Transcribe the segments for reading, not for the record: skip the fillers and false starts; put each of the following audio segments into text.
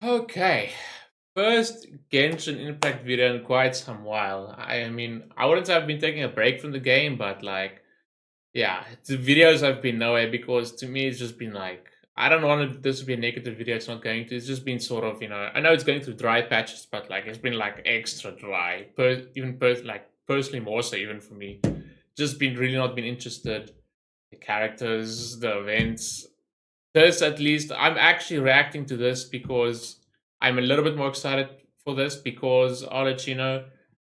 Okay. First Genshin Impact video in quite some while. I mean, I wouldn't say I've been taking a break from the game, but like, yeah, the videos have been nowhere because to me it's just been like, I don't want this to be a negative video. It's not going to. It's just been sort of, I know it's going through dry patches, but like it's been like extra dry. Like personally more so even for me. Just been really not been interested. The characters, the events. This at least I'm actually reacting to this because I'm a little bit more excited for this because ARLECCHINO.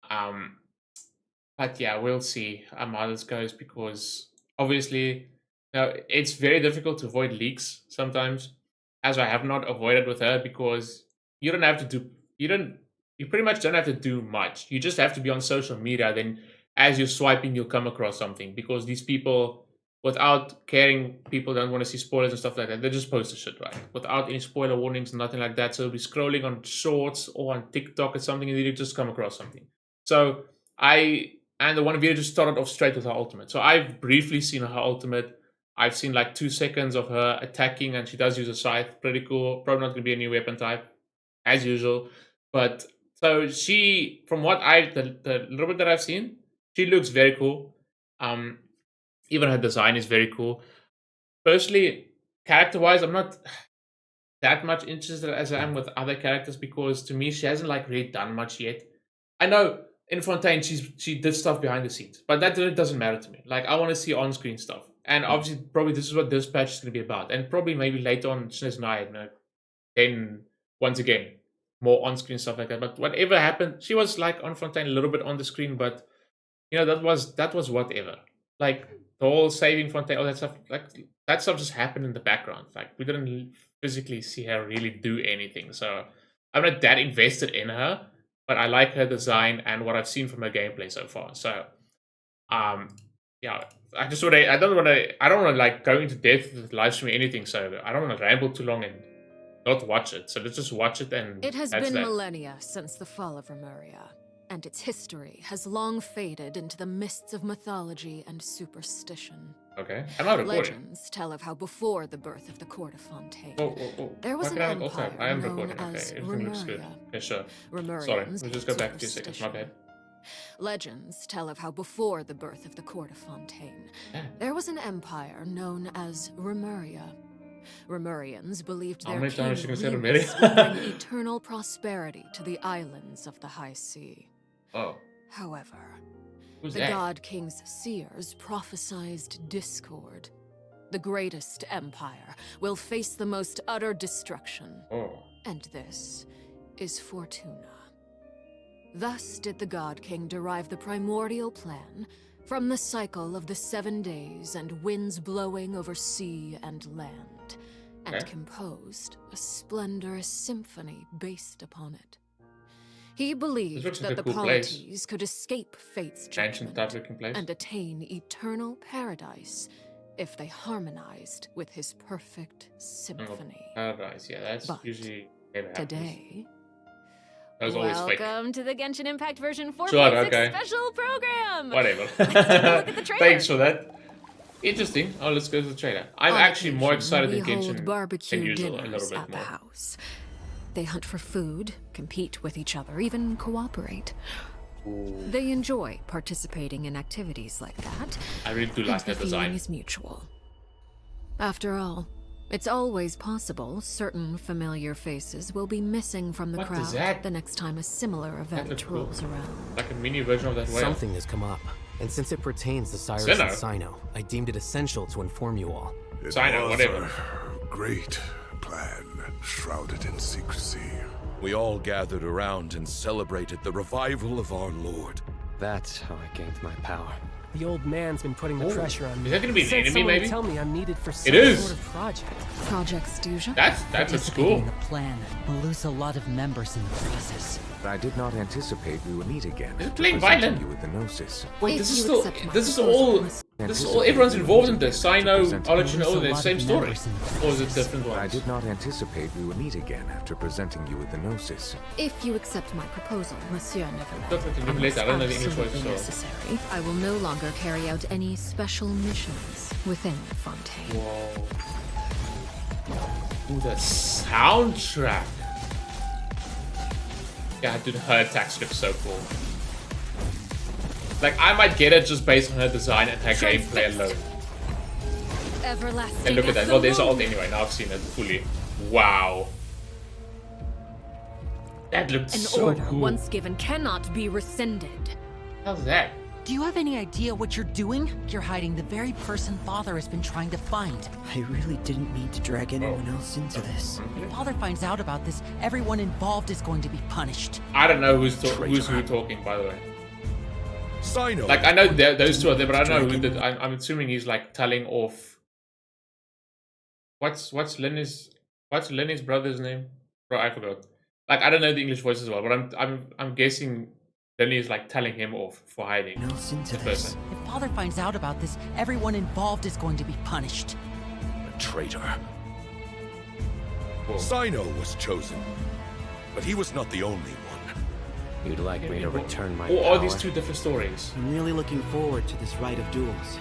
Um, but yeah, we'll see how this goes because obviously it's very difficult to avoid leaks sometimes, as I have not avoided with her because you don't have to do you pretty much don't have to do much. You just have to be on social media. Then as you're swiping, you'll come across something because these people, without caring, people don't want to see spoilers and stuff like that. They just post the shit, right? Without any spoiler warnings, nothing like that. So you'll be scrolling on shorts or on TikTok or something, and you just come across something. So and the one video just started off straight with her ultimate. So I've briefly seen her ultimate. I've seen like 2 seconds of her attacking, and she does use a scythe. Pretty cool. Probably not going to be a new weapon type, as usual. But so she, from what the little bit that I've seen, she looks very cool. Even her design is very cool. Personally, character-wise, I'm not that much interested as I am with other characters because to me, she hasn't like really done much yet. I know in Fontaine, she did stuff behind the scenes, but that really doesn't matter to me. Like I want to see on-screen stuff, and obviously, probably this is what this patch is going to be about, and probably maybe later on, then once again, more on-screen stuff like that. But whatever happened, she was like on Fontaine a little bit on the screen, but that was whatever. Like the whole saving Fontaine, all that stuff, like that stuff just happened in the background. Like we didn't physically see her really do anything. So I'm not that invested in her, but I like her design and what I've seen from her gameplay so far. So yeah, I don't want to like go into depth with live stream or anything. So I don't want to ramble too long and not watch it. So let's just watch it and it has been millennia since the fall of Remuria, and its history has long faded into the mists of mythology and superstition. Okay, I'm not recording. Legends tell of how before the birth of the court of Fontaine, oh. there was an empire I am known recording. as Okay, everything looks good. Remuria. Yeah, sure. Remurians Sorry, we'll just go back a few seconds. My bad. Legends tell of how before the birth of the court of Fontaine, there was an empire known as Remuria. Remurians believed their king Venus would bring eternal prosperity to the islands of the high sea. Oh. However, Who's the that? God King's seers prophesied discord. The greatest empire will face the most utter destruction. Oh. And this is Fortuna. Thus did the God King derive the primordial plan from the cycle of the 7 days and winds blowing over sea and land, and composed a splendorous symphony based upon it. He believed that the polities could escape fate's judgment and attain eternal paradise if they harmonized with his perfect symphony. Paradise, yeah, that's usually never happens. Today, welcome to the Genshin Impact version 4.6 special program! Whatever. Let's take a look at the trailer. Thanks for that. Interesting. Oh, let's go to the trailer. I'm actually more excited than Genshin barbecue than usual, a dinners little bit at the more. house. They hunt for food, compete with each other, even cooperate. Ooh. They enjoy participating in activities like that. I really do like that the design. feeling is mutual. After all, it's always possible certain familiar faces will be missing from the crowd the next time a similar event rolls around. Like a mini version of that whale. Something has come up, and since it pertains to Cyrus and Cyno, I deemed it essential to inform you all. Cyno, whatever. A great plan, shrouded in secrecy. We all gathered around and celebrated the revival of our Lord. That's how I gained my power. The old man's been putting the pressure on me. Is that gonna be an enemy, maybe? Tell me I'm needed for some sort of project. Project Stuja? That's cool. The plan will lose a lot of members in the process. I did not anticipate we would meet again. Is it playing violent? You with the Gnosis. Wait, this is all everyone's involved in this. Cyno, ARLECCHINO, the same story. Or is it different ones? I did not anticipate we would meet again after presenting you with the Gnosis. If you accept my proposal, Monsieur Neverland, unless I don't know the English word, so necessary, I will no longer carry out any special missions within Fontaine. Whoa. Ooh, that soundtrack. Yeah, dude, her attacks look so cool. Like, I might get it just based on her design and her gameplay alone. Everlasting. And look at that. Well, there's the ult anyway. Now I've seen it fully. Wow. That looked so An order cool. once given cannot be rescinded. How's that? Do you have any idea what you're doing? You're hiding the very person Father has been trying to find. I really didn't mean to drag anyone else into this. If Father finds out about this, everyone involved is going to be punished. I don't know who's who talking, by the way. Sino. Like, I know those two are there, but I don't know who did. I'm assuming he's like telling off. What's Lenny's brother's name? Bro, I forgot. Like, I don't know the English voice as well, but I'm guessing Lenny is like telling him off for hiding the person. If Father finds out about this, everyone involved is going to be punished. A traitor. Cool. Sino was chosen, but he was not the only one. You'd like me to return my Or power? are these two different stories? I'm really looking forward to this rite of duels.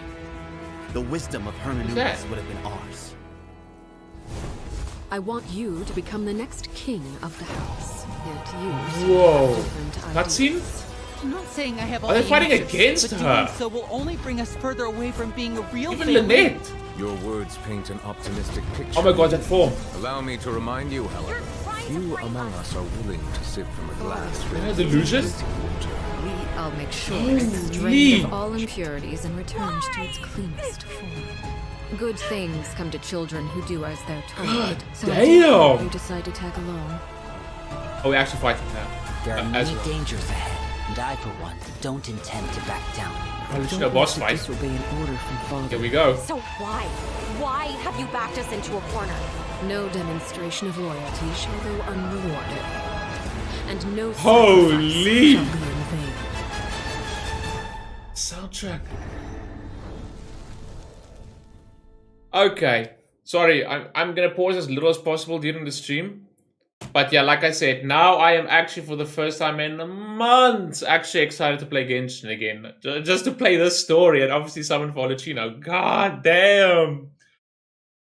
The wisdom of hermeneutics would have been ours. I want you to become the next king of the house. Yet you Whoa. different Cutscene? ideas. I'm not saying I have all Are they the fighting answers, against but her? doing so will only bring us further away from being a real Even family. Lynette. Your words paint an optimistic picture. Oh my god, that form. Allow me to remind you, however, few among us are willing to sip from a glass filled with delusion? tasty water. I'll make sure Holy. it's drained of all impurities and returned to its cleanest form. Good things come to children who do as they're told. God So I do hope damn. you decide to tag along. Oh, we're actually fighting now. There are As many well. dangers ahead, and I, for one, don't intend to back down. ARLECCHINO boss fight. Disobey an order from Father. Here we go. So why? Why have you backed us into a corner? No demonstration of loyalty shall go unrewarded. And no Holy. sacrifice shall be in vain. Soundtrack. Okay. Sorry, I'm gonna pause as little as possible during the stream. But yeah, like I said, now I am actually for the first time in months actually excited to play Genshin again. Just to play this story and obviously summon for ARLECCHINO. God damn.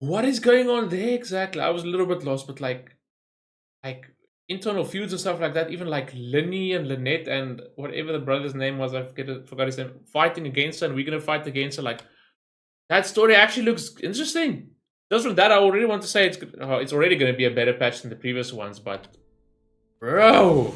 What is going on there exactly? I was a little bit lost, but like internal feuds and stuff like that, even like Lenny and Lynette and whatever the brother's name was, I forgot his name, fighting against her and we're gonna fight against her. Like, that story actually looks interesting. Just from that, I already want to say it's already going to be a better patch than the previous ones, but bro,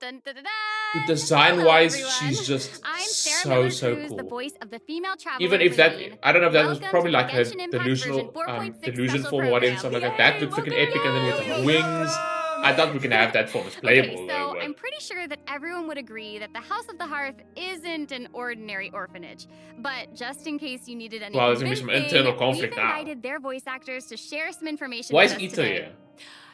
Dun, dun, dun, dun. design-wise, Hello, she's everyone. just I'm Sarah so Miller-Cruz, the cool. voice of the female traveler Even if that, Lane. I don't know if that was Welcome probably to the like her Genshin Impact delusional, version 4.6 delusion special form or whatever, stuff like that. That looked freaking epic, and then you have the wings. I thought we can have that form as playable. Okay, though, so but I'm pretty sure that everyone would agree that the House of the Hearth isn't an ordinary orphanage. But just in case you needed any Well, there's gonna be some convincing, internal conflict we've now. invited their voice actors to share some information why with is us Ito today. here?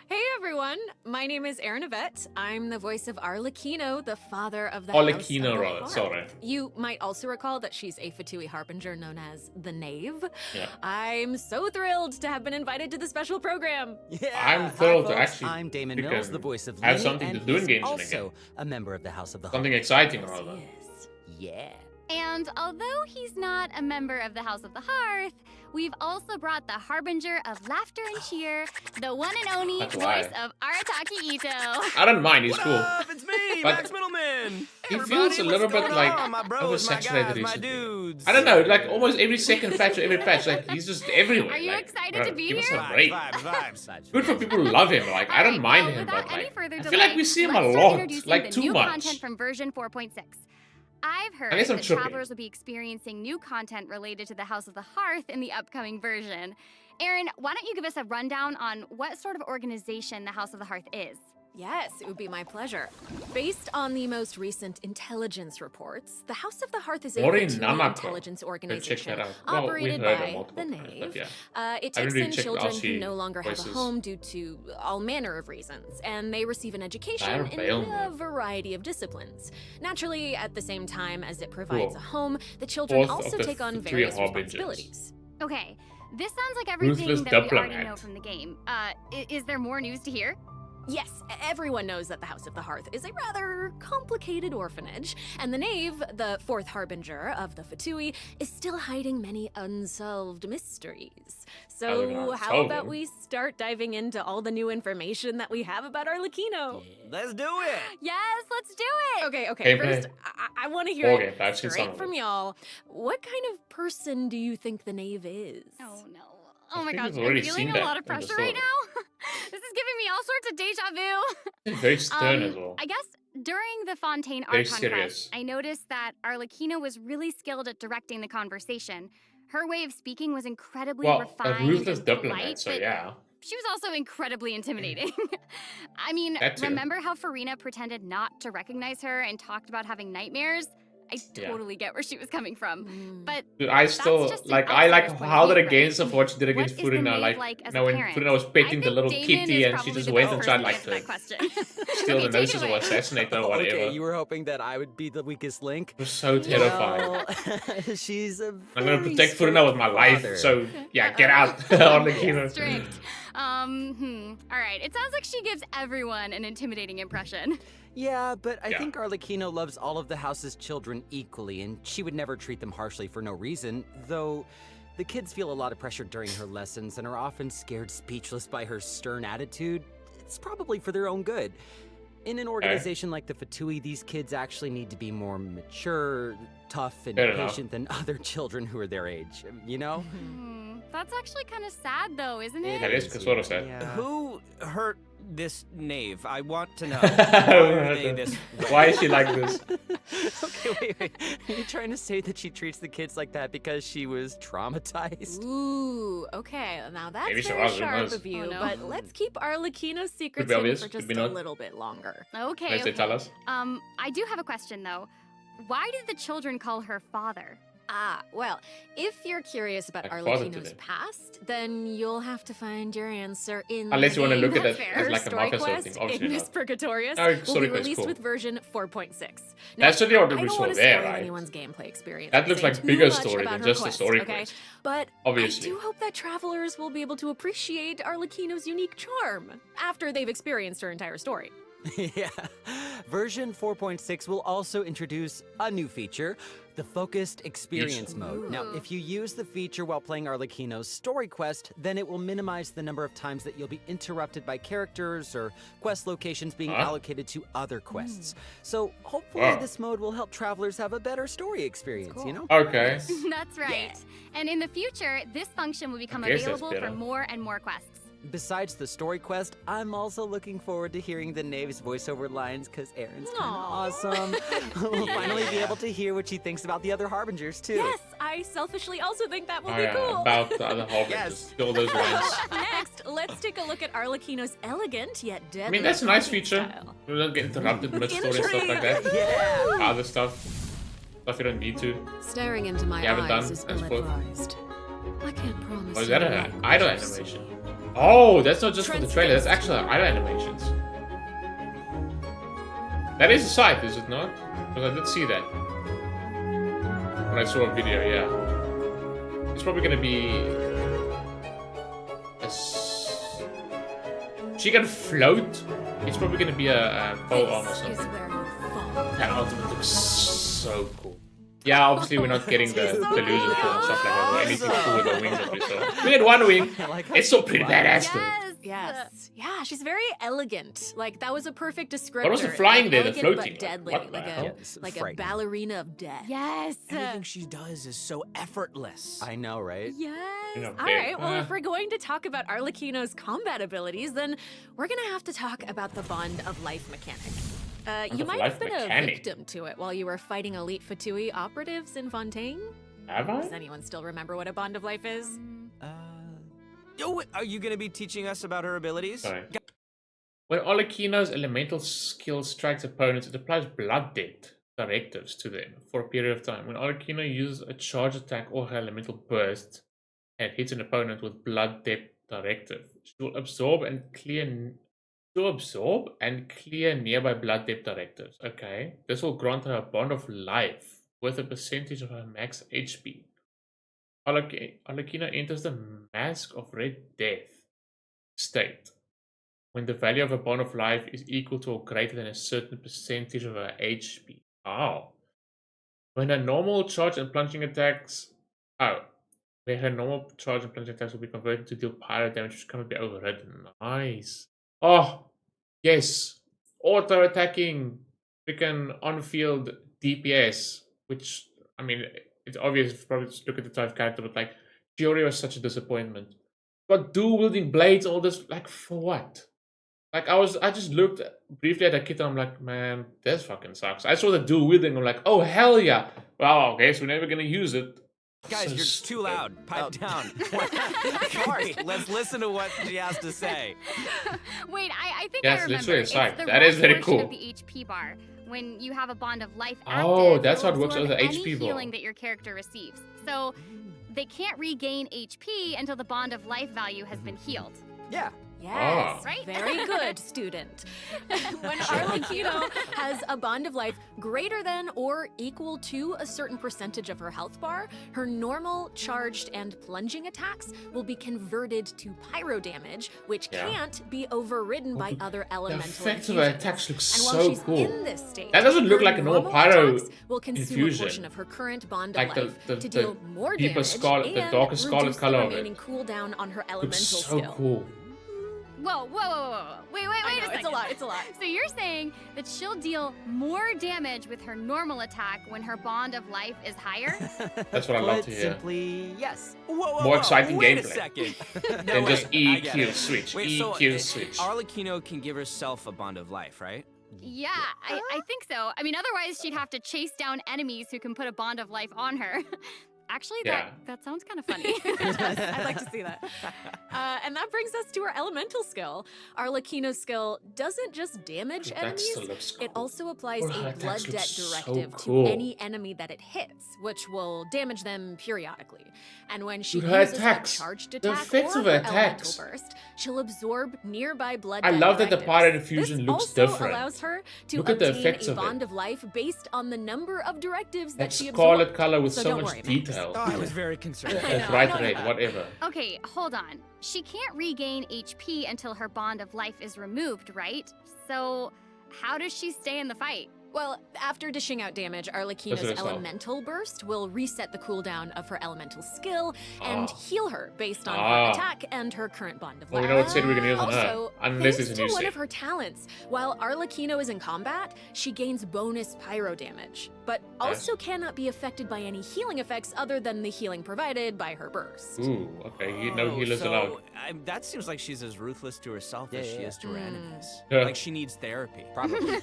Hey everyone, my name is Erin Yvette. I'm the voice of ARLECCHINO, the father of the House of ARLECCHINO, the rather, Hearth. sorry. You might also recall that she's a Fatui harbinger known as the Knave. Yeah. I'm so thrilled to have been invited to the special program. Yeah, I'm thrilled to folks. actually I'm Damon pick Mills, a- the voice of have Lenny, something to and do in he's Genshin also again. a member of the House of the Something Hearth. exciting, Yes, rather. he is. Yeah. And although he's not a member of the House of the Hearth, we've also brought the harbinger of laughter and cheer, the one and only That's voice why. of Arataki Ito. I don't mind, he's What cool. up? It's me, But Max Middleman. He Everybody, feels a little what's bit going like on, my bros, my oversaturated guys, my recently. dudes. I don't know, like almost every second patch or every patch, like he's just everywhere. Are you like, excited bro, to be give us here? a break. Vibes. Good for people who love him. Like, I don't Alright, mind well, him, without but any like, further I feel delay, like we see him a let's start lot, introducing like the too new much. content from version 4.6. I've heard I guess I'm that tripping. travelers will be experiencing new content related to the House of the Hearth in the upcoming version. Erin, why don't you give us a rundown on what sort of organization the House of the Hearth is? Yes, it would be my pleasure. Based on the most recent intelligence reports, the House of the Hearth is a Mori Fatui Namako. intelligence Go check organization that out. Well, we've operated heard it by multiple the times, but Knave. yeah. It I takes haven't really in checked children Aussie who no longer have a voices. home due to all manner of reasons, and they receive an education Dire in Bale, a man. variety of disciplines. Naturally, at the same time as it provides Cool. a home, the children Fourth of also the take on three various harbingers. responsibilities. Okay, this sounds like everything Ruthless that we already diplomat. know from the game. Is there more news to hear? Yes, everyone knows that the House of the Hearth is a rather complicated orphanage, and the Knave, the fourth harbinger of the Fatui, is still hiding many unsolved mysteries. So how about we start diving into all the new information that we have about Arlecchino? Let's do it! Yes, let's do it! Okay, first, I want to hear it straight from y'all. What kind of person do you think the Knave is? Oh no. Oh my gosh, I'm feeling a lot of pressure right now. This is giving me all sorts of deja vu. Very stern as well. I guess during the Fontaine Archon quest, I noticed that Arlecchino was really skilled at directing the conversation. Her way of speaking was incredibly refined a ruthless and diplomat, polite, so but yeah. she was also incredibly intimidating. I mean, remember how Farina pretended not to recognize her and talked about having nightmares? I totally get where she was coming from, but dude, I still like. I like how the against of what she did against Furina. Like, you know, when Furina was petting the little kitty and she just went and tried like to steal the notices or assassinate her or whatever. Okay, you were hoping that I would be the weakest link. It was so terrifying. Well, she's a I'm gonna protect Furina with my life. So yeah, get out, Arlecchino. Strict. All right. It sounds like she gives everyone an intimidating impression. Yeah, but I think Arlecchino loves all of the house's children equally, and she would never treat them harshly for no reason, though the kids feel a lot of pressure during her lessons and are often scared speechless by her stern attitude. It's probably for their own good. In an organization like the Fatui, these kids actually need to be more mature, tough, and patient than other children who are their age, you know? That's actually kind of sad, though, isn't it? That is sort of sad. Who hurt this knave? I want to know. Why are they this way? Why is she like this? Okay, wait. Are you trying to say that she treats the kids like that because she was traumatized? Ooh, okay. Now that's very sharp of you, but let's keep Arlecchino's secrets hidden for just a little bit longer. Okay. Tell us. I do have a question, though. Why did the children call her father? Well, if you're curious about Arlecchino's past, then you'll have to find your answer in unless you want to look at it as like a story manga quest. thing, obviously Ignis Purgatorius will be released with version 4.6. Now, that's really what we saw there, right? Anyone's gameplay experience. That looks like bigger story than just a story quest. But obviously, I do hope that travelers will be able to appreciate Arlecchino's unique charm after they've experienced her entire story. Yeah. Version 4.6 will also introduce a new feature, the Focused Experience Mode. Now, if you use the feature while playing Arlecchino's story quest, then it will minimize the number of times that you'll be interrupted by characters or quest locations being allocated to other quests. So hopefully this mode will help travelers have a better story experience, you know? Okay. That's right. Yeah. And in the future, this function will become available for more and more quests. Besides the story quest, I'm also looking forward to hearing the Knave's voiceover lines because Erin's kind of awesome. We'll finally be able to hear what she thinks about the other Harbingers, too. Yes, I selfishly also think that will be cool. About the other Harbingers. All those lines. Next, let's take a look at Arlecchino's elegant yet deadly. I mean, that's a nice feature. You don't get interrupted mid-story and stuff like that. Yeah. Other stuff you don't need to. Staring into my eyes is ill-advised. I can't promise. Oh, is that an idle animation? Oh, that's not just for the trailer, that's actually idle animations. That is a site, is it not? Because I did see that. When I saw a video, yeah. It's probably gonna be... She can float? It's probably gonna be a pole arm or something. That ultimate looks so cool. Yeah, obviously we're not getting the illusion form and stuff like that, or anything cool with the wings that we saw. We had one wing. It's still pretty badass though. Yes. Yeah, she's very elegant. Like, that was a perfect descriptor. What was the flying there, the floating? But deadly. Like a ballerina of death. Yes. Everything she does is so effortless. I know, right? Yes. All right, well, if we're going to talk about Arlecchino's combat abilities, then we're going to have to talk about the Bond of Life mechanic. You might have been a victim to it while you were fighting elite Fatui operatives in Fontaine. Have I? Does anyone still remember what a Bond of Life is? Oh, are you going to be teaching us about her abilities? Sorry. When Arlecchino's elemental skill strikes opponents, it applies blood debt directives to them for a period of time. When Arlecchino uses a charge attack or her elemental burst and hits an opponent with blood debt directive, she will absorb and clear nearby blood depth directives. Okay. This will grant her a bond of life with a percentage of her max HP. Arlecchino enters the Mask of Red Death state when the value of a bond of life is equal to or greater than a certain percentage of her HP. Oh. When a normal charge and plunging attacks... Oh. Where her normal charge and plunging attacks will be converted to deal pyro damage, which cannot be overridden. Nice. Oh. Yes. Auto-attacking. Freaking on-field DPS. Which, I mean, it's obvious if you probably just look at the type of character, but like, Fury was such a disappointment. But dual-wielding blades, all this, like, for what? Like, I just looked briefly at that kit and I'm like, man, this fucking sucks. I saw the dual wielding, I'm like, oh, hell yeah. Well, okay, so we're never gonna use it. Guys, So you're too loud. Pipe down. Sorry, let's listen to what she has to say. Wait, I think Yes, I remember. literally, It's sorry. the That is right very portion cool. of the HP bar. When you have a bond of life active, Oh, that's you'll how it works absorb with the any HP bar. healing that your character receives. So they can't regain HP until the bond of life value has been healed. Yeah. Yes, Right? very good, student. When Arlecchino has a bond of life greater than or equal to a certain percentage of her health bar, her normal, charged, and plunging attacks will be converted to pyro damage, which can't be overridden by other The elemental effects of her infusions. attacks look And while so she's cool. in this state, That doesn't look her like a normal normal pyro attacks will consume infusion. a portion of her current bond Like of life the to deal more deeper damage scarlet, the and darker scarlet reduce color the of it. remaining cooldown on her elemental Looks so skill. cool. Whoa. Wait I a know, second. it's a lot. So you're saying that she'll deal more damage with her normal attack when her bond of life is higher? That's what I love to Put hear. simply, yes. More exciting wait gameplay. a second. Then just I get EQ it. switch. Wait, EQ switch. Arlecchino can give herself a bond of life, right? Yeah, I think so. I mean, otherwise she'd have to chase down enemies who can put a bond of life on her. Actually, Yeah. that sounds kind of funny. I'd like to see that. And that brings us to our elemental skill. Arlecchino's skill doesn't just damage Dude, that enemies, still looks cool. it also applies Oh, her a attacks blood look debt so directive cool. to any enemy that it hits, which will damage them periodically. And when she Dude, her uses attacks, a charged the attack effects or of her her elemental attacks. burst, she'll absorb nearby blood I debt love that the directives. pirate infusion This looks also different. allows her to Look at the obtain effects a of it. bond of life based on the number of directives that That she scarlet absorbed. color with so don't much worry, Max. detail. Oh, I was very concerned. That bright red, whatever. Okay, hold on. She can't regain HP until her bond of life is removed, right? So, how does she stay in the fight? Well, after dishing out damage, That's Arlecchino's what I saw. elemental burst will reset the cooldown of her elemental skill and Ah. heal her based on Ah. her attack and her current bond of Well, life. we know what set we're gonna use on her. Also, Unless thanks it's a to new one set. of her talents, while Arlecchino is in combat, she gains bonus pyro damage, but also cannot be affected by any healing effects other than the healing provided by her burst. Ooh, okay. No healers so, allowed. that seems like she's as ruthless to herself as she is to her enemies. Yeah. Like she needs therapy. Probably.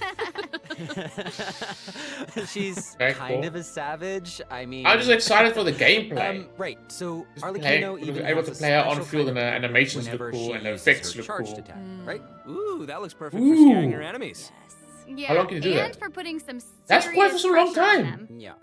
She's Okay, kind cool. of a savage. I mean, I'm just excited for the gameplay. Right, so Just Arlecchino play- even able has to a play her special on field kind and of the hit animations look whenever cool she and the uses effects her look charged cool. attack, right? Ooh, that looks perfect for scaring your enemies. Yeah, How long can you do and that? for putting some serious That's quite for a long pressure on time. them. Yeah.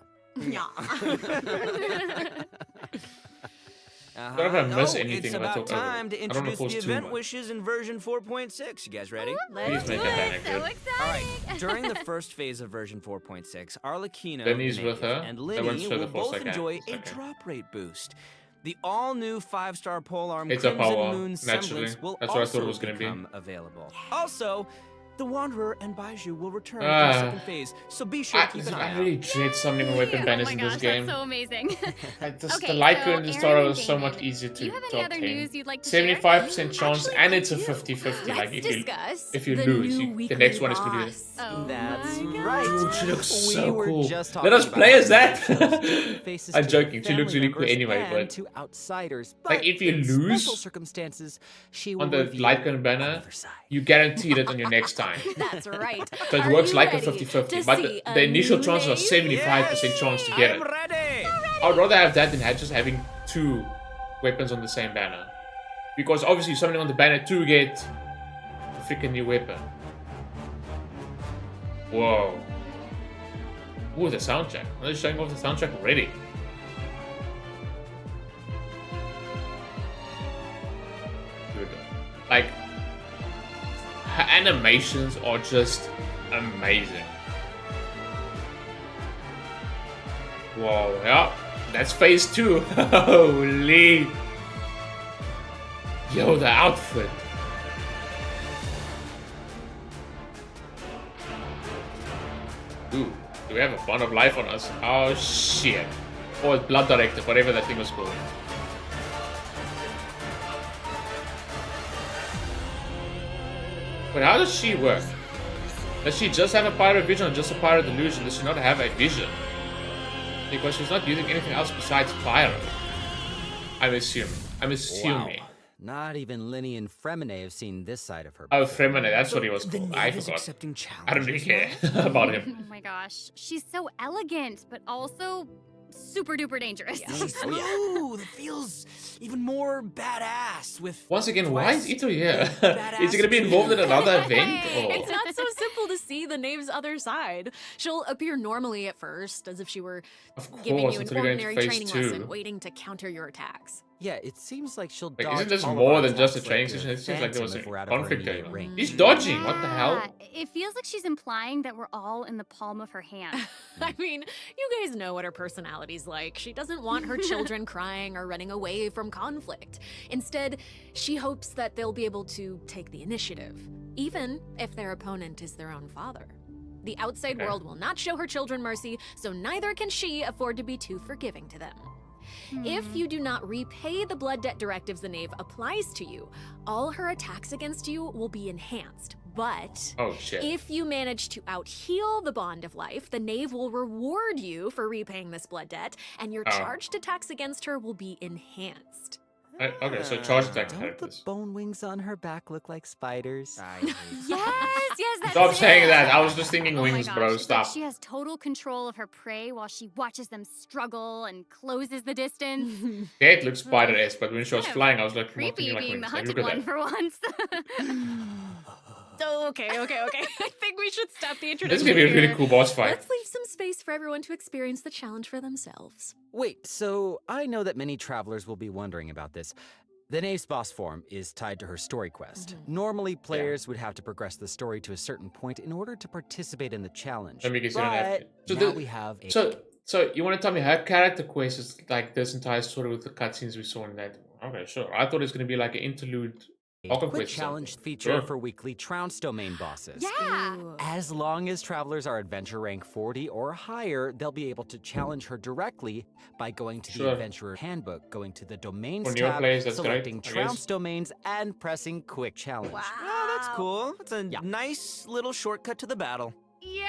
Don't know if I missed Oh, anything it's if I about talk over time it. to I don't wanna introduce the pause too event much. wishes in version 4.6. You guys ready? Please make that banner So good. exciting! All right. During the first phase of version 4.6, Arlecchino, Lenny's Nave, with her. and That Lenny one's for the will both first second. enjoy a Okay. drop rate boost. The all-new 5-star polearm It's a Crimson power, Moon naturally. semblance will That's what I also thought it was gonna be. become available. Also, the Wanderer and Baiju will return in Ah. the second phase, so be sure to keep an eye I out. really dread summoning weapon banners Oh my in gosh, this game. that's so amazing. The Lyco and the Star Aaron and is so Damon, much easier do you have to any other obtain. news you'd like to share? 75% chance, Actually, and I it's a do. 50-50. Like Let's discuss if you the lose, new the weekly next one is to be. boss. Oh That's my right. Dude, she looks We so were cool. just Let talking us about play as how that. different faces I'm to joking. She looks family really cool members anyway, and but to outsiders. like, But if you in lose special circumstances, she will on the reveal Lycan banner, another side. you guarantee it on your next time. That's right. So it Are works you like a ready 50-50. to But see the a initial new chances are name? 75% chance to get I'm it. ready! I would rather have that than just having two weapons on the same banner. Because obviously somebody on the banner to get a freaking new weapon. Whoa. Ooh, the soundtrack. They're showing off the soundtrack already. Dude, like, her animations are just amazing. Whoa, yeah. That's phase 2. Holy. Yo, the outfit. Ooh, do we have a Bond of Life on us? Oh shit. Or Blood Directive, whatever that thing was called. But how does she work? Does she just have a pirate vision or just a pirate illusion? Does she not have a vision? Because she's not using anything else besides pyro. I'm assuming. Wow. Not even Linny and Fremine have seen this side of her. Oh, Fremine, that's what he was called. I forgot. I don't really care about him. Oh my gosh. She's so elegant, but also super duper dangerous. Yeah. She's smooth. It feels even more badass with... Once again, why is Ito here? Is he going to be involved in another event? Or? It's not so simple to see the Knave's other side. She'll appear normally at first, as if she were giving you an ordinary training lesson, waiting to counter your attacks. Yeah, it seems like she'll Wait, dodge. isn't this more than just a training session? It seems like there was a conflict going on. He's dodging. What the hell? It feels like she's implying that we're all in the palm of her hand. I mean, you guys know what her personality's like. She doesn't want her children crying or running away from conflict. Instead, she hopes that they'll be able to take the initiative, even if their opponent is their own father. The outside world will not show her children mercy, so neither can she afford to be too forgiving to them. If you do not repay the blood debt directives the Knave applies to you, all her attacks against you will be enhanced. But if you manage to out-heal the Bond of Life, the Knave will reward you for repaying this blood debt, and your charged attacks against her will be enhanced. Okay, so charge attack Don't characters. the bone wings on her back look like spiders? Yes, that's Stop saying it. that. I was just thinking wings, my bro. gosh, Stop. Like she has total control of her prey while she watches them struggle and closes the distance. Yeah, it looks spider-esque, but when she was flying, I was like, Creepy like being the wings. Like, hunted look at one that. for once. Okay. I think we should stop the introduction. This is gonna be a really cool boss fight. Let's leave some space for everyone to experience the challenge for themselves. Wait, so I know that many travelers will be wondering about this. The Knave's boss form is tied to her story quest. Normally, players would have to progress the story to a certain point in order to participate in the challenge. But now we have a... So you want to tell me her character quest is like this entire story with the cutscenes we saw in that? Okay, sure. I thought it was going to be like an interlude. Quick challenge feature for weekly Trounce domain bosses. Yeah! As long as travelers are adventure rank 40 or higher, they'll be able to challenge her directly by going to the Adventurer Handbook, going to the Domains tab, selecting Trounce domains, and pressing Quick Challenge. Wow, oh, that's cool. It's a nice little shortcut to the battle. Yeah!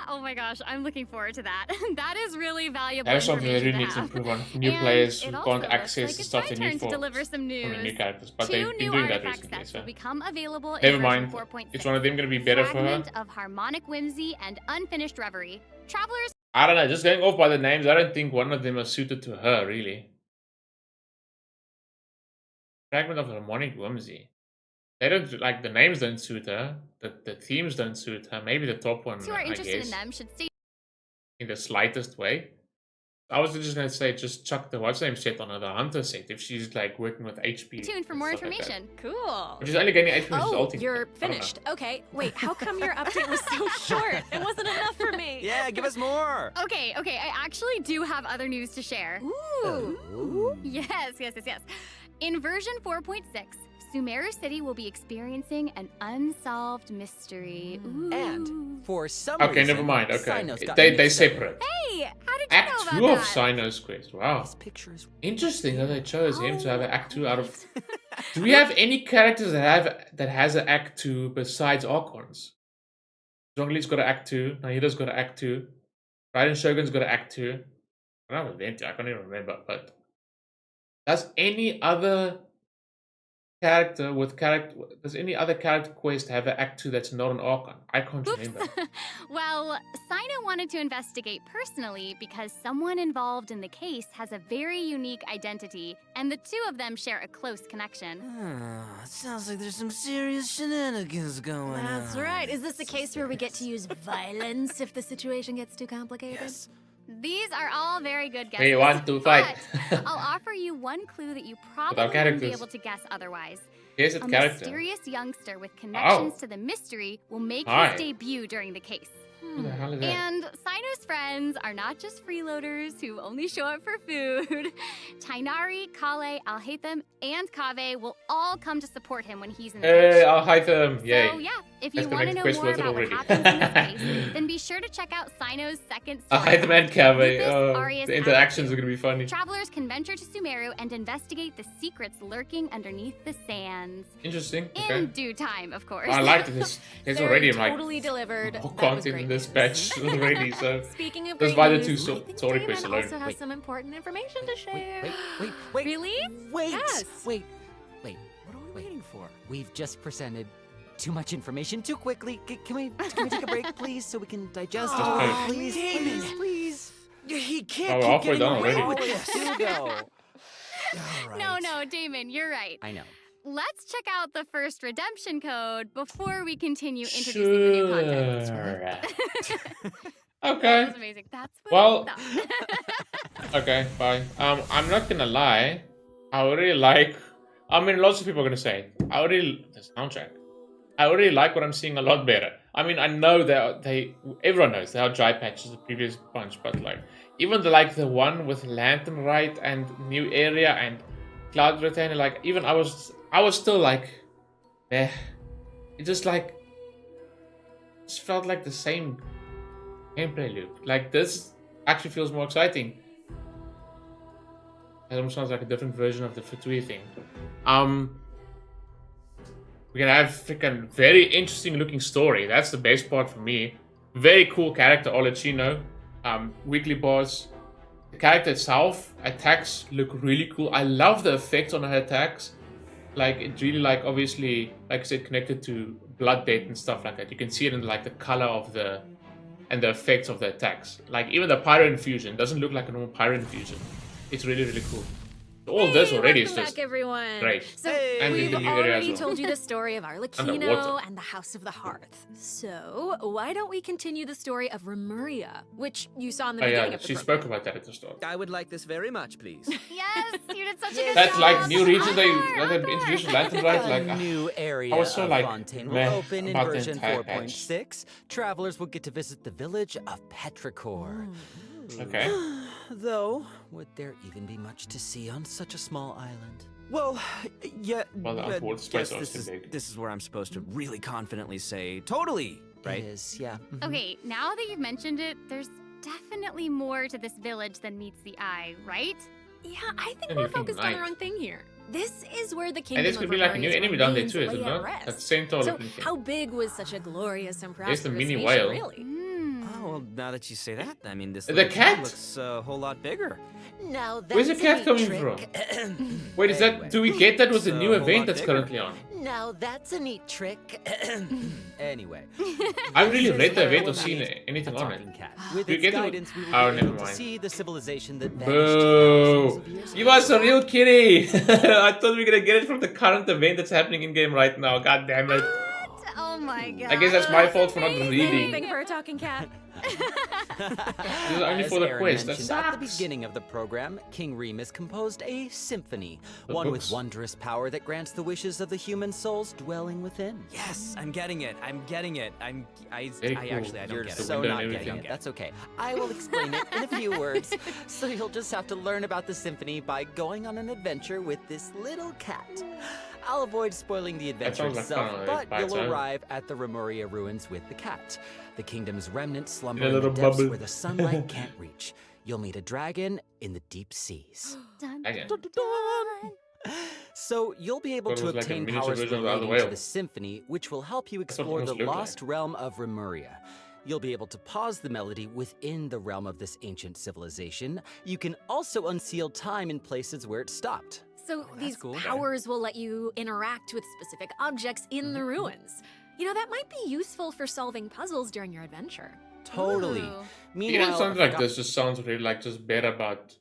Oh my gosh, I'm looking forward to that. That is really valuable. That's something they really need to improve on. New players who can't access the stuff they need for deliver some news. New characters, but they've been doing that recently. So will become available never in mind. 4.6. Is one of them going to be better for her? Of harmonic whimsy and unfinished reverie. Travelers. I don't know. Just going off by the names, I don't think one of them are suited to her really. Fragment of harmonic whimsy. They don't like the names don't suit her. The themes don't suit her. Maybe the top one, who are interested I guess, in them should stay in the slightest way. I was just gonna say just chuck the what's name set on her, the hunter set, if she's like working with HP. Tuned for more information. Cool. But she's only getting HP. Oh, you're finished. Okay, wait. How come your update was so short? It wasn't enough for me. Yeah, give us more. Okay. I actually do have other news to share. Ooh. Yes. In version 4.6. Sumeru City will be experiencing an unsolved mystery. Ooh. And for some reason, never mind. Okay, they separate. Hey, how did you Act know about 2 that? of Sino's quest. Wow. Interesting that they chose him to have an Act 2 out of... Do we have any characters that has an Act 2 besides Archons? Zhongli's got an Act 2. Nahida's got an Act 2. Raiden Shogun's got an Act 2. I don't know, I can't even remember, but... Does any other... does any other character quest have an Act 2 that's not an Archon? I can't remember. Well, Sino wanted to investigate personally because someone involved in the case has a very unique identity, and the two of them share a close connection. Sounds like there's some serious shenanigans going on. That's right. Is this a case where we get to use violence if the situation gets too complicated? Yes. These are all very good guesses. We want to fight. I'll offer you one clue that you probably won't be able to guess otherwise. Here's a character. Mysterious youngster with connections to the mystery will make his debut during the case. Who the hell is that? And Sino's friends are not just freeloaders who only show up for food. Tainari, Kale, Alhaitham, and Kaveh will all come to support him when he's in the Hey, pitch. Alhaitham! Yay. So yeah, if you want to know more about what happens in this place, then be sure to check out Sino's second story. I hate the man cover. The interactions are gonna be funny. Travelers can venture to Sumeru and investigate the secrets lurking underneath the sands. Interesting. Okay. In due time, of course. I liked this. It's already like totally delivered. more content in this patch already. So speaking of just great buy the news, two story quests alone. also has some important information to share. Wait. Really? Wait. Yes. Wait. What are we waiting for? We've just presented too much information too quickly. Can we take a break, please, so we can digest it all? Please. He can't Oh, keep getting already. No, Damon, you're right. I know. Let's check out the first redemption code before we continue introducing the new content. Okay. That was amazing. That's what Okay, fine. I'm not gonna lie. Lots of people are gonna say, the soundtrack. I already like what I'm seeing a lot better. I mean, I know that everyone knows they are dry patches the previous bunch, but like, even the one with Lantern Rite and new area and Cloud Retainer, like, even I was still like, it just felt like the same gameplay loop. Like, this actually feels more exciting. It almost sounds like a different version of the Fatui thing. We're gonna have freaking very interesting looking story. That's the best part for me. Very cool character, ARLECCHINO. Weekly boss. The character itself, attacks look really cool. I love the effects on her attacks. Like, it really, obviously, like I said, connected to blood debt and stuff like that. You can see it in the color of and the effects of the attacks. Like, even the pyro infusion doesn't look like a normal pyro infusion. It's really, really cool. All this already is just back, everyone. Great. So And we've the new area as already well. told you the story of Underwater. ARLECCHINO and the House of the Hearth. So why don't we continue the story of Remuria, which you saw in the beginning of the she program. spoke about that at the start. I would like this very much, please. Yes, you did such a good That's job. like new region they introduced Lantern Rite. Like, A new area I was so of like Fontaine will meh open in about the version entire patch. 4.6. Travelers will get to visit the village of Petrichor. Okay. Though, would there even be much to see on such a small island? Well, yeah. Well, the Underwater space is too big. This is where I'm supposed to really confidently say totally, right? It is, yeah. Okay, now that you've mentioned it, there's definitely more to this village than meets the eye, right? Yeah, I think And we're you can focused on knife. our own thing here. This is where the And kingdom this of could be like a new Remuria's enemy down there remains too, is lay it at not? rest. That same tall So looking thing. how big was such a glorious and There's the prosperous mini nation, whale. really? Oh, well, now that you say that, I mean, this The little cat? looks a whole lot bigger. Now Where's the that's cat a neat coming trick. from? Wait, is that? Do we get that with the It's new a whole event lot that's bigger. currently on? Now that's a neat trick. Anyway. I haven't really read the Here's event where or seen we'll meet anything a on talking it. cat. With Do you its get to- guidance, we will Oh, be never able to mind. see the civilization that vanished Boo! thousands of years You was a real kitty! I thought we were gonna get it from the current event that's happening in game right now. God damn it! Oh my god. I guess that's my fault for not reading. Anything for a talking cat. This is only As for the Aaron quiz. That mentioned at the sucks. beginning of the program, King Remus composed a symphony, one books. with wondrous power that grants the wishes of the human souls dwelling within. Yes, I'm getting it. I'm getting it. I Very cool. actually, I don't You're get the it. so window not and getting everything. it. That's okay. I will explain it in a few words. So you'll just have to learn about the symphony by going on an adventure with this little cat. I'll avoid spoiling the adventure sounds like itself, fun, but by you'll itself. arrive at the Remuria ruins with the cat. The kingdom's remnants slumber In a in the little depths bubble. where the sunlight can't reach. You'll meet a dragon in the deep seas. Dun, Again. dun, dun. So you'll be able Thought it to was like a obtain miniature powers version of the other relating to whale. the symphony, which will help you what it explore must the look like. lost realm of Remuria. You'll be able to pause the melody within the realm of this ancient civilization. You can also unseal time in places where it stopped. So these cool. powers will let you interact with specific objects in the ruins. You know, that might be useful for solving puzzles during your adventure. Totally. Ooh. Even Meanwhile, something I like forgot- this just sounds really just better about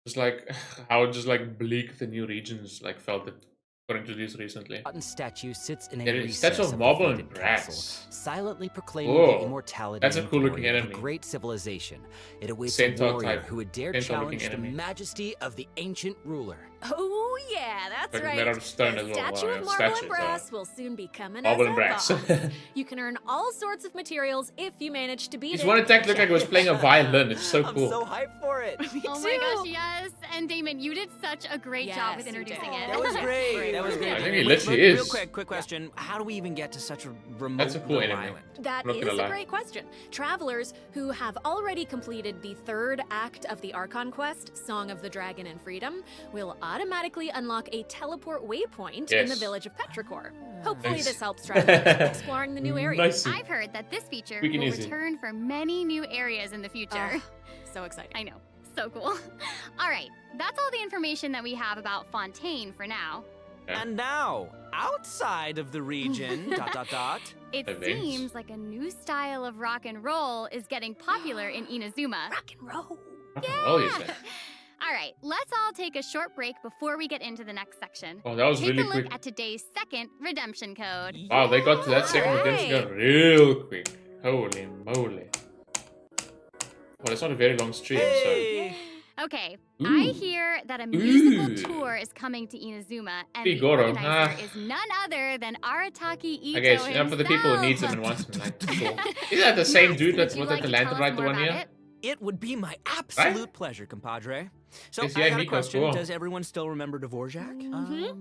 just like how just like bleak the new regions like felt that got introduced recently. forgotten statue sits in a There is recess statue of the Marble and fated castle, Brass. silently proclaiming Whoa, the immortality that's a and cool-looking glory of enemy. a great civilization. It awaits Centaur a warrior type. who would dare Centaur-looking challenge the enemy. majesty of the ancient ruler. Oh yeah, that's Like right. made out of stone The as well. statue of marble and brass will soon be coming as Marble a and brass. boss. You can earn all sorts of materials if you manage to beat His it. one attack looked like he was playing a violin. It's so cool. I'm so hyped for it. Me Oh too. my gosh, yes. And Damon, you did such a great job with introducing it. That was great. That was great. I think he literally is. Real quick question. How do we even get to such a remote That's a cool little enemy. island? That Not is gonna a lie. great question. Travelers who have already completed the 3rd act of the Archon quest, Song of the Dragon and Freedom, will automatically unlock a teleport waypoint in the Yes. village of Petrichor. Hopefully Nice. this helps travelers exploring the new area. Nice. I've heard that this feature Quick and will easy. return for many new areas in the future. So exciting. I know. So cool. All right. That's all the information that we have about Fontaine for now. And now, outside of the region, ... It Events. seems like a new style of rock and roll is getting popular in Inazuma. Rock and roll. Oh, you said. All right, let's all take a short break before we get into the next section. Oh, that was Take really a look quick. at today's second redemption code. Wow, they got to that second redemption Alright. gun real quick. Holy moly. Well, it's not a very long stream, Hey! Okay, Ooh. I hear that a musical Ooh. tour is coming to Inazuma, and Figaro, the organizer huh? is none other than Arataki Ito so. Okay, so for the people who need himself. them and want them, like, cool. Is that the same dude Would that you was like at the to lantern tell us right the more one about year? it? It would be my absolute pleasure, compadre. So Yes, I yeah, got a Miko, question. cool. Does everyone still remember Dvorak?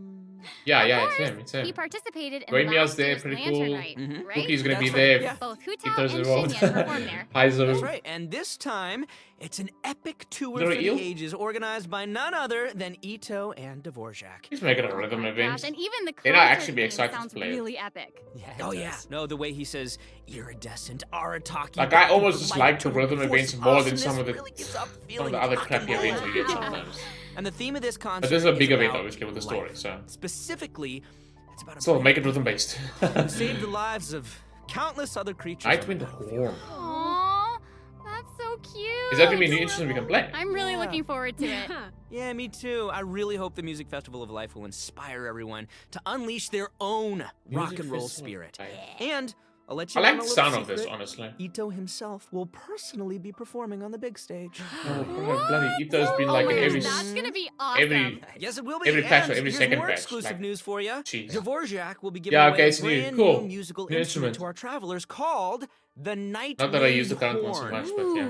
Yeah, Of yeah, course, it's him, it's him. He participated in Greymeow's last there, year's pretty Lantern cool. Rite, Mhm. right? Cookie's gonna That's be right, there. yeah. Both Hutao Ito's and involved. Shinyan performed there. Heizo. That's right, and this time, it's an epic tour Little for eel? the ages organized by none other than Ito and Dvorak. He's making a rhythm Gosh, event. and even the They'd not concert actually be theme excited to sounds play it. really epic. Oh yeah, no, the way he says iridescent Arataki. Like, I almost just like the light rhythm force events of more than awesomeness some of the really gives up some of feeling the other rock crappy and events roll. we get sometimes. And the theme of this concert But this is a big is event, about obviously, with the story, life. so. Specifically, it's about a So, brave make it rhythm based. who saved the lives of countless other creatures. on Nightwind the Horn. Aww, that's so cute. Is that gonna be new instrument we can play? I'm really looking forward to it. Yeah, me too. I really hope the Music Festival of Life will inspire everyone to unleash their own rock Music and roll Festival. spirit. Yeah. And I'll let you I know like a the little sound of this, secret. honestly. Ito himself will personally be performing on the big stage. Oh, bloody Ito's been like oh my in gosh, every that's gonna be awesome. every Yes, it will be. Every patch or And every here's second more patch, exclusive like, news for you. jeez. Dvorak will be giving Yeah, away okay, a it's new. brand Cool. new musical New instrument instrument. to our travelers called the Nightwind Not that I use the current one so Horn. much, but yeah.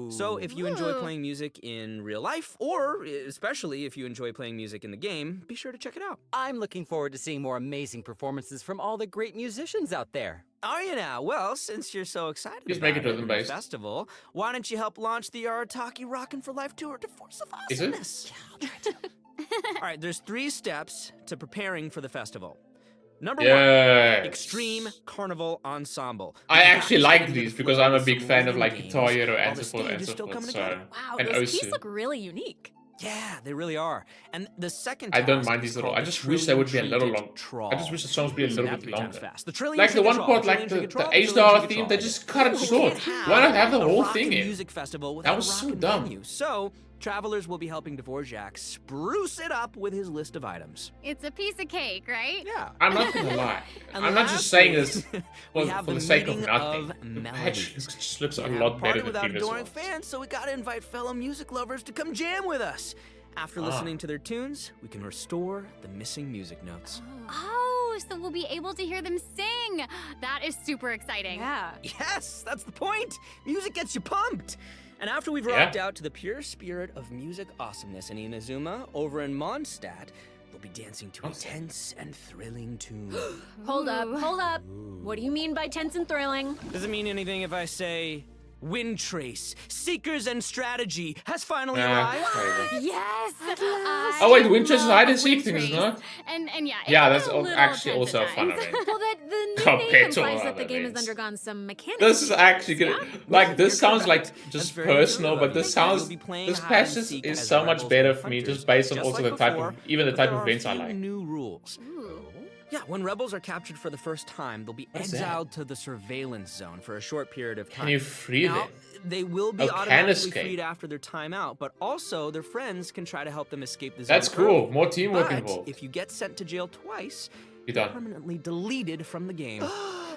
So if you enjoy Ooh. playing music in real life, or especially if you enjoy playing music in the game, be sure to check it out. I'm looking forward to seeing more amazing performances from all the great musicians out there. Are you now? Well, since you're so excited Just about make it it in the rhythm-based. festival, why don't you help launch the Arataki Rockin' for Life tour to Force of Is it? Awesomeness? All right, there's 3 steps to preparing for the festival. Number 1, Yes. Extreme Carnival Ensemble. I actually You like have to these be because I'm a big some fan of rhythm like games Guitar Hero while and the so forth stage and is so still forth. coming So, together. Wow, and those keys Osu. look really unique. Yeah, they really are. And the second I don't task mind is these little. called I the just wish they would be a little Trillion long. Trawl. I just wish the songs would be a little Snap bit 3 times longer. fast. The Trillion Like the one Trawl, part, like Trillion the Trawl, H Trillion Star Trawl. theme, they just cut it You short. can't have Why not have the a whole rockin' thing in? music festival That without was a so rockin' dumb. venue. So, travelers will be helping Dvorak spruce it up with his list of items. It's a piece of cake, right? Yeah. I'm not gonna lie. And I'm not just saying lastly, this we for have the the sake of meeting nothing. of The patch melodies. just looks a We lot have better party than without previous adoring ones. fans, so we gotta invite fellow music lovers to come jam with us. After listening to their tunes, we can restore the missing music notes. Oh, so we'll be able to hear them sing. That is super exciting. Yeah. Yes, that's the point. Music gets you pumped. And after we've rocked out to the pure spirit of music awesomeness in Inazuma, over in Mondstadt, they'll be dancing to a tense and thrilling tune. Hold up, hold up. What do you mean by tense and thrilling? Does it mean anything if I say Wind Trace, Seekers and Strategy has finally arrived? Yes. Oh wait, Wind Trace is hide and seek thing, isn't it? And yeah. Yeah, it's that's a little actually tense also at a fun times. event. Well, that the name Compared to implies all that the other game has events. undergone some mechanics. This is actually good. Like, this You're sounds like correct. just That's very personal, true. but this You'll sounds. be playing This hide and patch seek is as so much rebels better and for me, hunters, just based on just also like the type before, of. Even the but type there of are a events I few like. new rules. Yeah, when rebels are captured for the first time, they'll be What's that? exiled to the surveillance zone for a short period of time. Can you free now, them? they will be Oh, can automatically escape. freed after their time out, but also their friends can try to help them escape the zone. That's cool. early. More teamwork But involved. if you get sent to jail twice, You're you're done. permanently deleted from the game.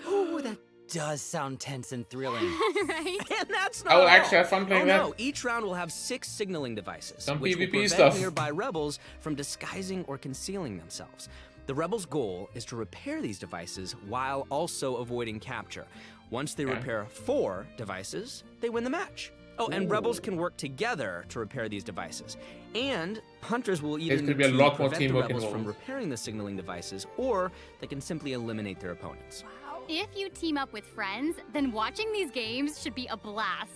Ooh, does sound tense and thrilling. Right? And that's not I will all. actually have fun playing that. No, each round will have 6 signaling devices, Some which will PvP prevent stuff. nearby rebels from disguising or concealing themselves. The rebels' goal is to repair these devices while also avoiding capture. Once they repair 4 devices, they win the match. Oh, and rebels can work together to repair these devices. And hunters will either There's gonna need be a to lot more prevent the teamwork rebels from involved. repairing the signaling devices, or they can simply eliminate their opponents. If you team up with friends, then watching these games should be a blast.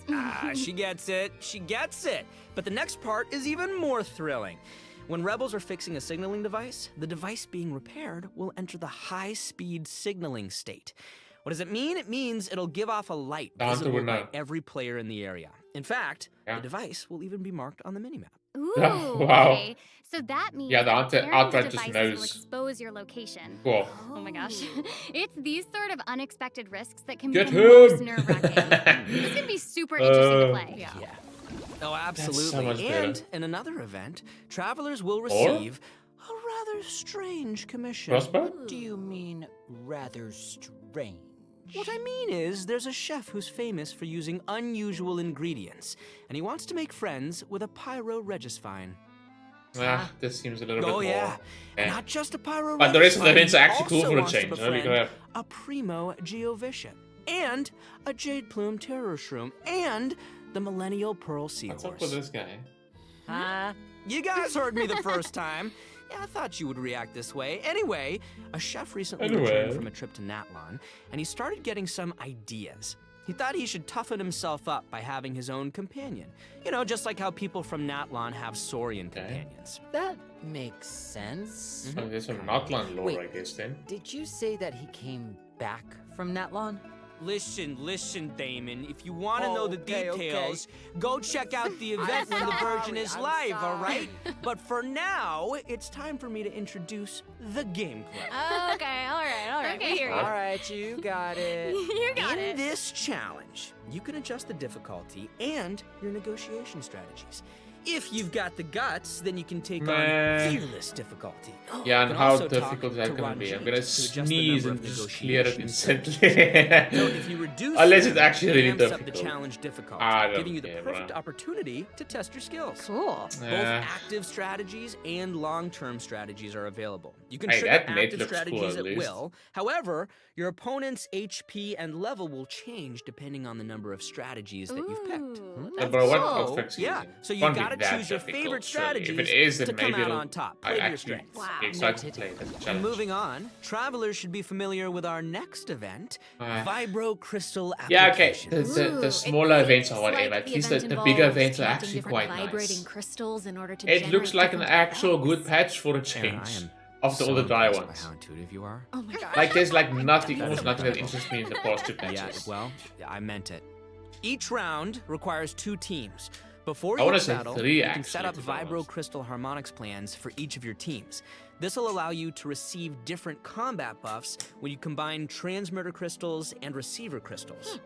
She gets it. She gets it. But the next part is even more thrilling. When rebels are fixing a signaling device, the device being repaired will enter the high-speed signaling state. What does it mean? It means it'll give off a light The hunter visible would by know. every player in the area. In fact, the device will even be marked on the minimap. Ooh, Wow. okay. So that means Yeah, the hunter repairing outright just devices knows. will expose your location. Cool. Oh my gosh. It's these sort of unexpected risks that can Get be the most him! nerve-wracking. This can be super interesting to play. Yeah. Oh, absolutely. much better. And in another event, travelers will receive a rather strange commission. Crossbow? What do you mean, rather strange? What I mean is, there's a chef who's famous for using unusual ingredients, and he wants to make friends with a pyro regisvine. This seems a little bit more. Oh yeah, eh. not just a pyro. But the rest of the regisvine, events are he actually cool also for a wants to change. Holy befriend crap. a primo geovishap, and a jade plume terror shroom, and the millennial pearl seahorse. What's up with this guy? You guys heard me the first time. Yeah, I thought you would react this way. Anyway, a chef recently returned from a trip to Natlan, and he started getting some ideas. He thought he should toughen himself up by having his own companion. You know, just like how people from Natlan have Saurian companions. That makes sense. Oh, there's some Natlan lore, Wait. I guess, then. Did you say that he came back from Natlan? Listen, Damon. If you want to know the Okay, details, go check out the event when the version is live, all right? But for now, it's time for me to introduce the gameplay. Okay, all right. Okay. We hear you. All right, you got it. You got In it. this challenge, you can adjust the difficulty and your negotiation strategies. If you've got the guts, then you can take Man. on fearless difficulty. Yeah, You and can how also difficult is talk that to gonna be? I'm Ranjit gonna to adjust the sneeze number and of just clear it negotiations. instantly. So if you reduce Unless it's them, actually really amps up the difficult. challenge difficulty, I don't giving you the care, perfect bro. opportunity to test your skills. Cool. Both Yeah. active strategies and long-term strategies are available. You can Hey, trigger that mate active looks cool, strategies at at least. will. However, your opponent's HP and level will change depending on the number of strategies that you've picked. Ooh, Yeah, bro, what So, outfit's yeah, using? so you Can't be gotta that choose your difficult, favorite surely. strategies If it is, then to come maybe out it'll- on top. I Play to your actually strengths. be excited to play that And challenge. moving on, travelers should be familiar with our next event, Ah. Vibro Crystal Yeah, okay. Applications. The smaller events are whatever. Like At least event the bigger involves events are collecting actually different quite vibrating nice. crystals in order to It looks generate like an different actual effects. good patch for a Man, change. I am After all so the dry impressed by ones. how intuitive you are. Oh my god. Like there's like nothing, That's almost nothing that incredible. interests me in the past two Yeah, patches. well, I meant it. Each round requires 2 teams. Before I wanna each say battle, 3 you can actually, set up to be Vibro honest. Crystal Harmonics plans for each of your teams. This will allow you to receive different combat buffs when you combine transmitter crystals and receiver crystals.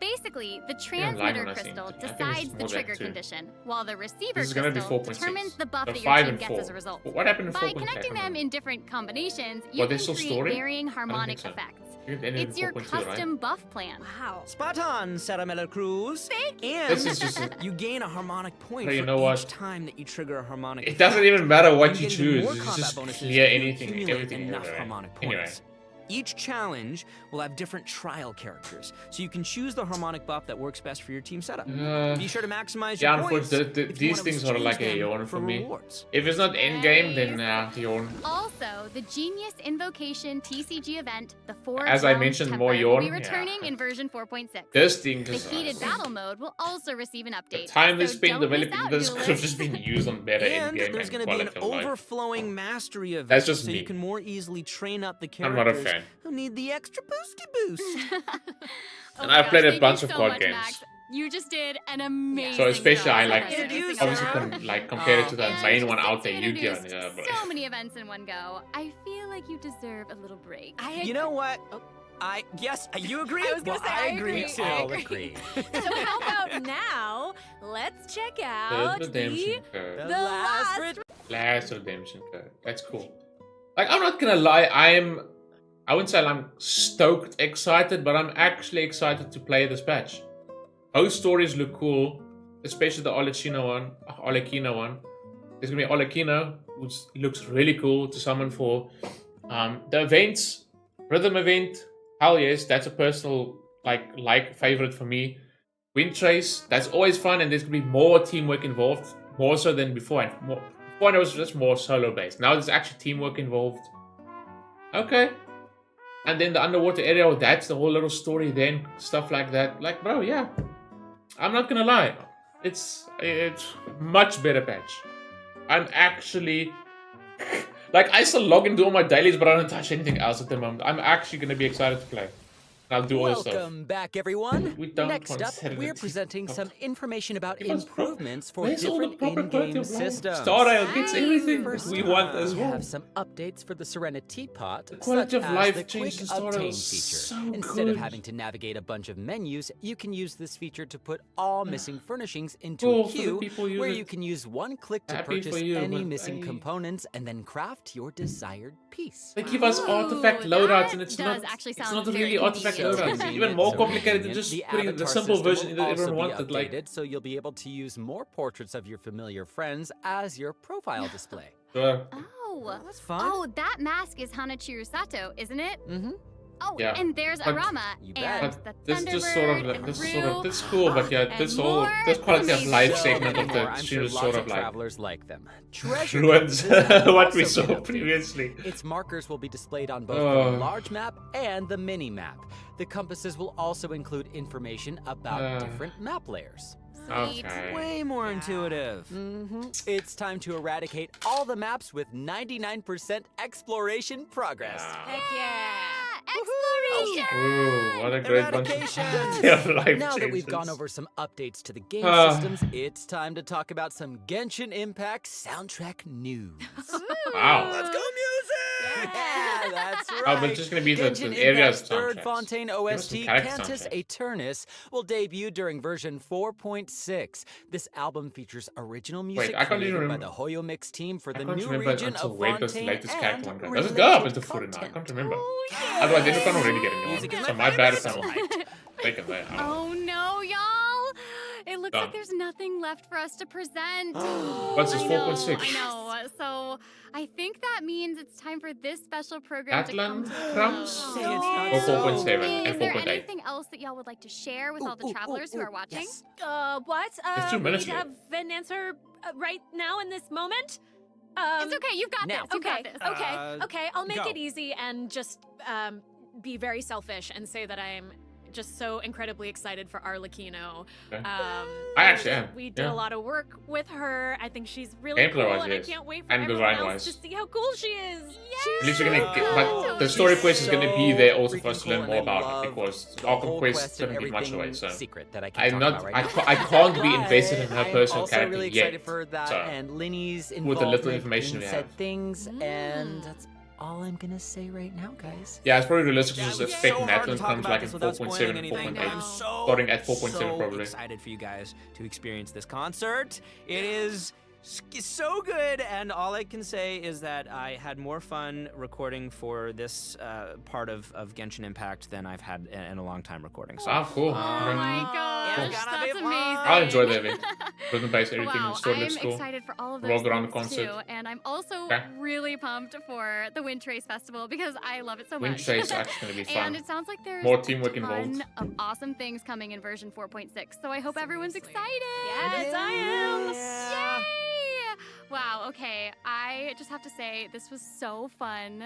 Basically, the Yeah, I'm lying transmitter when I say crystal it. I think it's decides the more than trigger 2. condition, while the receiver This is gonna be crystal 4.6. determines the buff So that your 5 team and gets 4. as a result. What happened in By 4.6? connecting them in different combinations, you What, can there's still create story? varying I don't harmonic think so. effects. You can end it in It's your 4.2, right? custom buff plan. Wow. Spot on, Sarah Miller Cruz. Thank you. And This is just a- you gain a harmonic point But you for know each what? time that you trigger a harmonic It doesn't effect. even matter what you can get even choose. more It's combat just bonuses clear if you anything, accumulate everything. enough anyway. harmonic Anyway. points. Each challenge will have different trial characters, so you can choose the harmonic buff that works best for your team setup. Be sure to maximize Yeah, your points. unfortunately, if you these wanna things are like a exchange them yawn for me. rewards. If it's not end game, then yawn. Also, the Genius Invocation TCG event, the 4 As I Realms mentioned, Temper, more will yawn, be yeah. returning in version 4.6. This thing The just heated battle mode will also receive an update. time they so spent don't miss developing out, this could have duelists. just been used on better end And game there's and going to be an quality of life. overflowing mastery event, That's just so me. you can more easily train up the I'm not a characters fan. who need the extra boosty boost. Oh And my I've played a gosh, bunch thank of you so COD much, games. Max. You just did an amazing So especially I job. like Introducing obviously us. like compare it to the And main one since out there, you Yu-Gi-Oh! introduced Yeah, but so many events in one go, I feel like you deserve a little break. You know what? Yes, you agree? I was gonna say, I agree. too. I All agree. agree. So how about now? Let's check out the redemption code. the last Last redemption code. That's cool. Like I'm not gonna lie, I wouldn't say I'm stoked excited, but I'm actually excited to play this patch. Both stories look cool, especially the ARLECCHINO one. There's gonna be ARLECCHINO, which looks really cool to summon for. The events, Rhythm event, hell yes, that's a personal like favorite for me. Wind Trace, that's always fun, and there's gonna be more teamwork involved, more so than before. Before it was just more solo based. Now there's actually teamwork involved. Okay. And then the underwater area, that's the whole little story then, stuff like that. Like, bro, yeah. I'm not gonna lie. It's much better patch. I'm actually... like, I still log into all my dailies, but I don't touch anything else at the moment. I'm actually gonna be excited to play. I'll do all this stuff. Welcome back, everyone. Next up, we're presenting some information about improvements for different in-game systems. Starrail gets everything we want as well. We have some updates for the Serenity Pot, the quality of life the quick obtain feature. Instead of having to navigate a bunch of menus, you can use this feature to put all missing furnishings into a queue, where you can use one click to purchase any missing components and then craft your desired piece. They give us artifact loadouts, and it's not really artifact loadouts. Even more complicated than just putting the simple version that everyone wanted. Like, so you'll be able to use more portraits of your familiar friends as your profile display. Oh, that's fun. Oh, that mask is Hanachiru Sato, isn't it? Mm-hmm. Oh, yeah. And there's Arama and the this just sort of like this cool, but yeah, this quality of life segment of the stream is sort of like travelers like them. ruins what we saw previously. Its markers will be displayed on both the large map and the mini map. The compasses will also include information about different map layers. Okay. Way more intuitive. It's time to eradicate all the maps with 99% exploration progress. Heck yeah! Exploration! Ooh, what a great bunch of life Now that we've gone over some updates to the game systems, it's time to talk about some Genshin Impact soundtrack news. Wow. Let's go music! Yeah, that's right. Oh, but just gonna be the area's third Fontaine OST, Cantus Aeternus, will debut during version 4.6. This album features original music created by the Hoyo Mix team for the new region of Fontaine and does it go up into 49? I can't remember. Otherwise, they can't already get anyone. So my bad if I'm taking that. Oh no, y'all! It looks like there's nothing left for us to present. What's this 4.6? I know. So I think that means it's time for this special program Atlan to crumbs? come Or 4.7 and Is there 4.8. anything else that y'all would like to share with all the travelers who are watching? Yes. What? It's 2 minutes we left. have an answer right now in this moment? It's okay. You've got this. You got this. Okay. I'll make it easy and just be very selfish and say that I'm just so incredibly excited for ARLECCHINO. Okay. I actually am. We did a lot of work with her. I think she's really cool, and I can't wait for everyone else to see how cool she is. At least you're gonna get, but the story quest is gonna be there also for us to learn more about it, because Arkham quest didn't give much away. So I can't be invested in her personal character really yet. excited for that, and Linny's with the little information we have. Things, and that's all I'm gonna say right now, guys. Yeah, it's probably realistic to just expect Natlan comes like in 4.7 and 4.8. Starting at 4.7 probably. Excited for you guys to experience this concert. It is so good, and all I can say is that I had more fun recording for this part of Genshin Impact than I've had in a long time recording. So, cool. Oh my gosh, that's amazing. I'll enjoy the event. Rhythm based, everything in the story looks cool. I'm excited for all of those around the things concert. too, and I'm also really pumped for the Wind Trace Festival because I love it so much. Wind Trace is actually gonna be fun. And it sounds like there's more teamwork a ton involved. of awesome things coming in version 4.6. So I hope everyone's excited. Yes, I am. Yay! Wow, okay. I just have to say, this was so fun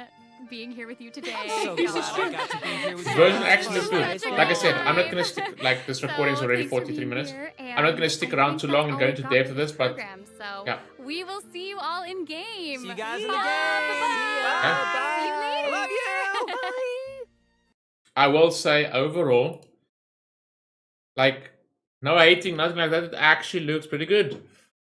being here with you today. So glad I got to be here with you. Version actually looks good. Like I said, I'm not gonna stick, like this recording is already 43 minutes. I'm not gonna stick around too long and go into depth of this, but so we will see you all in game. See you guys in the game. Bye. See you later. I love you. Bye. I will say overall, like, no hating, nothing like that. It actually looks pretty good.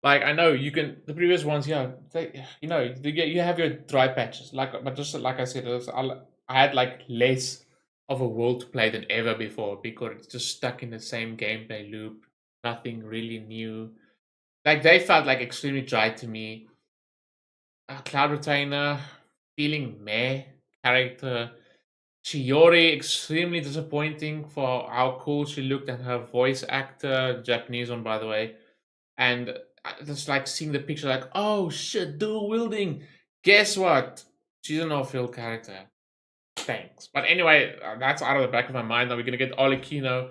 Like, I know you can, the previous ones, yeah, they, you know, you have your dry patches. Like, but just like I said, I had like less of a world to play than ever before because it's just stuck in the same gameplay loop. Nothing really new. Like, they felt like extremely dry to me. Cloud Retainer, feeling meh character. Chiori, extremely disappointing for how cool she looked, and her voice actor, Japanese one by the way. And just like seeing the picture, like, oh shit, dual wielding. Guess what? She's an off-field character. Thanks. But anyway, that's out of the back of my mind. Now we're gonna get ARLECCHINO,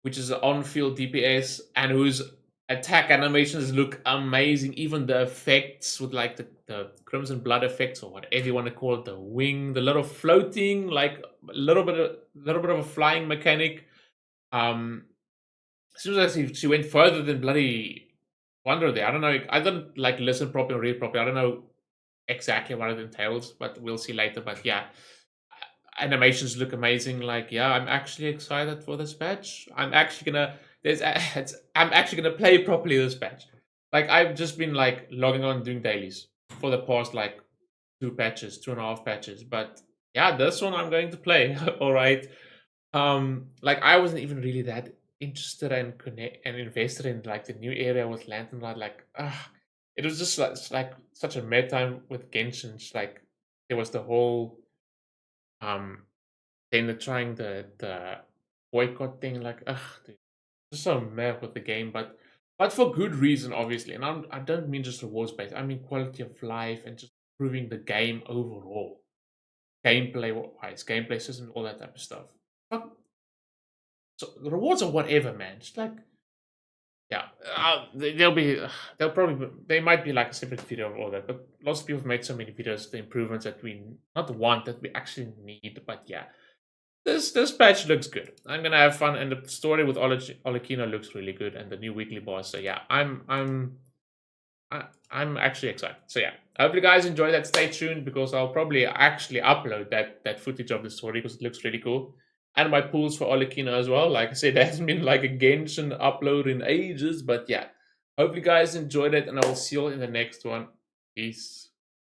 which is an on-field DPS, and whose attack animations look amazing. Even the effects with like the Crimson Blood effects, or whatever you want to call it, the wing, the little floating, like a little bit of a flying mechanic. Seems like she went further than bloody Wonder there. I don't know. I don't like listen properly or read properly. I don't know exactly what it entails, but we'll see later. But yeah, animations look amazing. Like, yeah, I'm actually excited for this patch. I'm actually gonna play properly this patch. Like, I've just been like logging on doing dailies for the past like 2.5 patches. But yeah, this one I'm going to play. All right. Like, I wasn't even really that interested and invested in like the new area with Lantern Light. Like, it was just like such a mad time with Genshin. Just, like, there was the whole then they're trying the boycott thing. Like, dude, just so mad with the game, but for good reason, obviously. And I don't mean just rewards based. I mean quality of life and just improving the game overall, gameplay wise, gameplay system, all that type of stuff. But so rewards are whatever, man. Just like, yeah, they might be like a separate video of all that. But lots of people have made so many videos, the improvements that we not want, that we actually need. But yeah, this patch looks good. I'm gonna have fun, and the story with ARLECCHINO looks really good, and the new weekly boss. So yeah, I'm actually excited. So yeah, I hope you guys enjoy that. Stay tuned, because I'll probably actually upload that footage of the story, because it looks really cool. And my pools for ARLECCHINO as well. Like I said, there hasn't been like a Genshin upload in ages, but yeah. Hope you guys enjoyed it, and I will see you all in the next one. Peace.